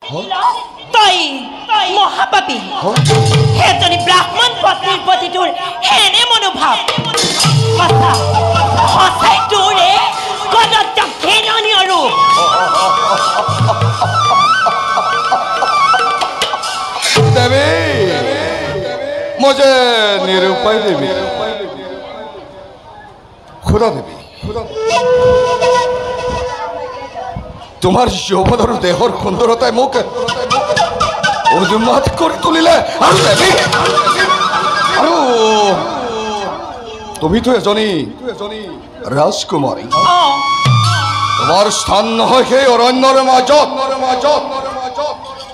তই মহাপাপী সেইজনী ব্ৰাহ্মণ পত্নীৰ প্ৰতি তোৰ এনে মনোভাৱ সঁচাই তোৰে কদৰ্য ঘৃণনীয় ৰূপ দেৱী मुझे निरुपाय देवी खुदा देवी तुम्हार यौवन देहर सुंदरताय मुख उन्माद करि तुलिले आरु देवी आरु तुमी तो एजनी राजकुमारी तुम्हार स्थान নহয় সেই অৰণ্যৰ মাজত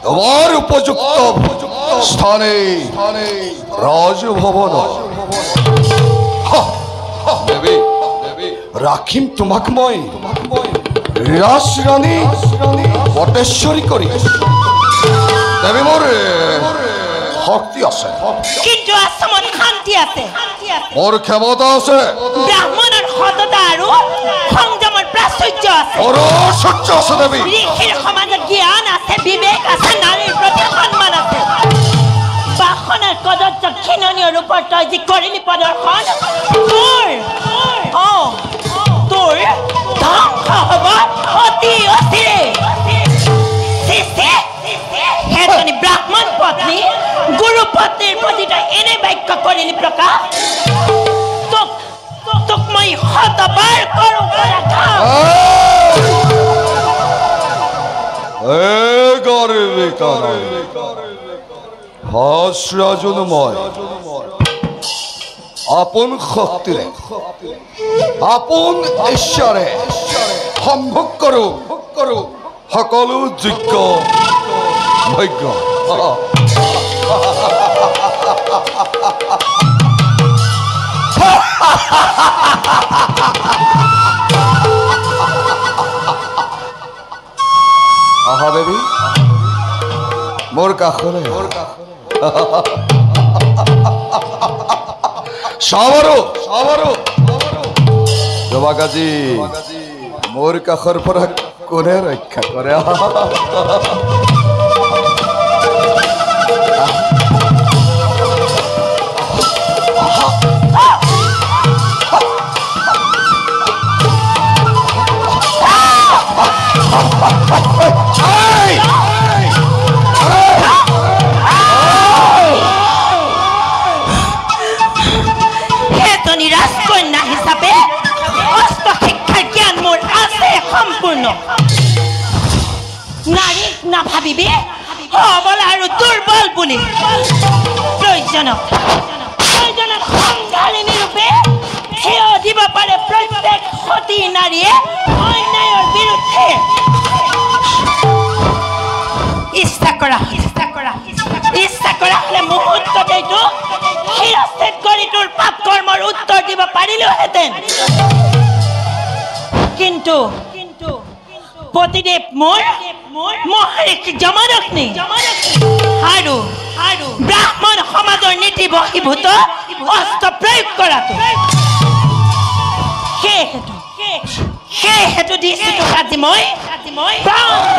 তোমার উপযুক্ত স্থানে রাজভবন দেবী রাখিম তোমাক মই রাজরানী বটেশ্বরী করি দেবী মোর শক্তি আছে কিন্তু আসমত শান্তি আছে মোর ক্ষমতা আছে ব্ৰাহ্মণৰ সততা আৰু সংযমৰ প্ৰাচুৰ্য আছে মোৰ সহ্য আছে দেবী ঋষিৰ সমাজত জ্ঞান আছে বিবেক আছে নাৰীৰ প্ৰতি সন্মান আছে বাসনাৰ কদৰ্য ঘৃণনীয় ৰূপৰ তই যি কৰিলি প্ৰদৰ্শন তোৰ ধ্বংস হ'ব অতি অচিৰে সেইজনী ব্ৰাহ্মণ পত্নী গুৰু পত্নীৰ প্ৰতি তই এনে বাক্য কৰিলি প্ৰকাশ তোক মই শতবাৰ কৰোঁ হাসৰাজনময় আপন শক্তিৰে আপন ঈশ্বৰে সম্ভোগ কৰোঁ সকলো যোগ্য ভাগ্য আহা দেৱী মোৰ কাষৰে সাবৰো জবাগাজি মোৰ কাষৰ পৰা কোনে ৰক্ষা কৰে নাৰীক নাভাবিবি সবল আৰু দুৰ্বল বুলি প্ৰয়োজনক সংঘালিনী ৰূপে থিয় দিব পাৰে প্ৰত্যেক সতী নাৰীয়ে অন্যায়ৰ বিৰুদ্ধে ইচ্ছা কৰা হলে মুহূৰ্ততে শিৰচ্ছেদ কৰি তোৰ পাপ কৰ্মৰ উত্তৰ দিব পাৰিলোহেঁতেন কিন্তু পতিদেৱ মোৰ মহাৰিষি যমদগ্নি আৰু ব্ৰাহ্মণ সমাজৰ নীতি বশীভূত অস্ত্ৰ প্ৰয়োগ কৰাটো সেয়েহেতু দিছো তোক আজি মই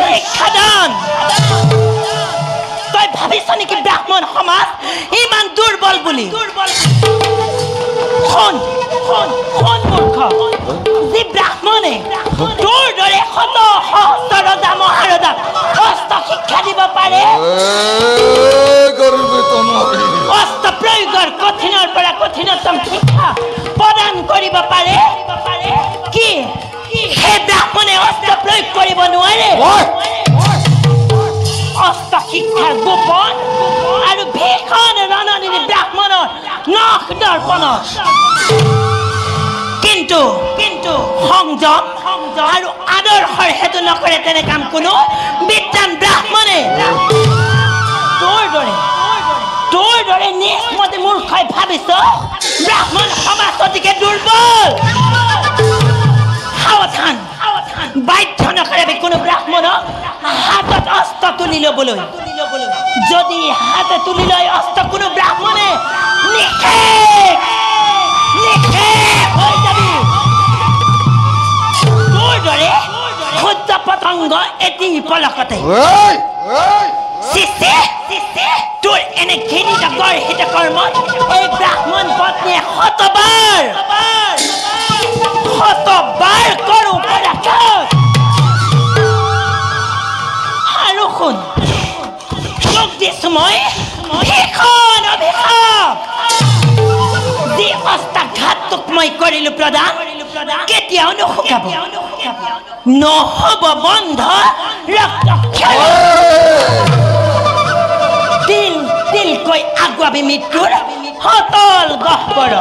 শিক্ষাদান তই ভাবিছ নেকি ব্ৰাহ্মণ সমাজ ইমান দুৰ্বল বুলি মূৰ্খ যি ব্ৰাহ্মণে তোৰ দৰে শত সহস্ৰ ৰজা মহাৰজাক অস্ত্ৰ শিক্ষা দিব পাৰে অস্ত্ৰ প্ৰয়োগৰ কঠিনৰ পৰা কঠিনতম শিক্ষা প্ৰদান কৰিব পাৰে কি সেই ব্ৰাহ্মণে অস্ত্ৰ প্ৰয়োগ কৰিব নোৱাৰে অস্ত্ৰ শিক্ষাৰ গোপন আৰু ভীষণ ৰণনীতি ব্ৰাহ্মণৰ নখ দৰ্পণৰ কিন্তু সংযম আৰু আদৰ্শৰ হেতু নকৰে তেনে কাম কোনো বিদ্যান ব্ৰাহ্মণে তোৰ দৰে নিষ্মতি মূৰ্খই ভাবিছ ব্ৰাহ্মণ সমাজ অতিকে দুৰ্বল সাৱধান বাধ্য নকৰিবি কোনো ব্ৰাহ্মণক হাতত অস্ত্ৰ তুলি ল'বলৈ যদি হাতে তুলি লৈ অস্ত্ৰ কোনো ব্ৰাহ্মণে নিষেধ হৈ যাবি তোৰ দৰে ক্ষুদ্ৰ পতংগ এটি পলকতে চিচি তোৰ এনে ঘৃণিত গৰ্হিত কৰ্ম এই ব্ৰাহ্মণ পত্নীয়ে শতবাৰ কৰো পৰাক্ষেপ আৰু শুন তোক দিছো মই ভীষণ অভিশাপ যি অস্তাঘাত তোক মই কৰিলো প্ৰদান কেতিয়াও নুশুকাব নহব বন্ধ ৰক্ত তিল তিলকৈ আগুৱাবি মৃত্যুৰ সতল গহ্বৰ